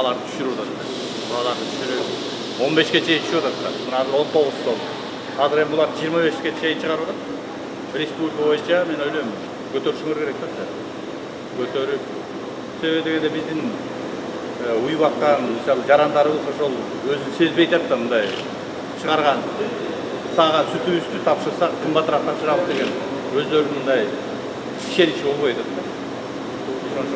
бағаларды düşürіп жатыр. Бағаларды düşürіп 15-ке чейин түшүп жатыр. Мына 19 сом. Азыр эми булар 25-ке чейин чыгарып жатыр. Республика боюнча мен ойлойм көтөрүшүңөр керек да. Көтөрүп себеби дегенде биздин уюп аткан мисалы жарандарыбыз ошол өзүн сезбей атат да мындай чыгарган сага сүтүбүздү тапшырсак кымбатыраак тапшырабыз деген өздөрүнүн мындай ишеничи болбой атат да.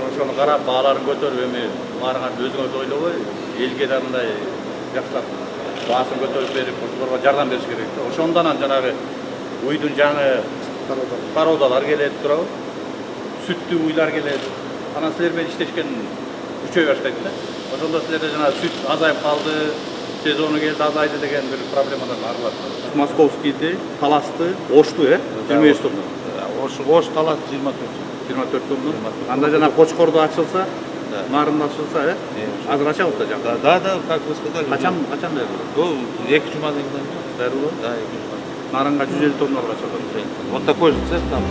Ошону карап бааларын көтөрүп эми баарыңарды өзүңөрдү ойлобой элге да мындай жакшылап баасын көтөрүп берип ошолорго жардам бериш керек да. Ошондон анан жанагы уйдун жаңы породалар келет туурабы, сүттүү уйлар келет. Анан силер менен иштешкен күчөй баштайт да. Ошондо силерде жанагы сүт азайып калды, сезону келди азайды деген бир проблемалар арылат. Московскийди, таласты, Ошту, 25 сомдон. Ош талас 24 сомдон. Анда жана Кочкордо ачылса, нарында ачылса, азыр ачабыз да жаңы. Да, как вы сказали. Качан берилет? До 2 жумадан кийин. Берилет? Да, 2 жумадан. Нарынга 150 тонналык ачылат. Вот такой же цех там.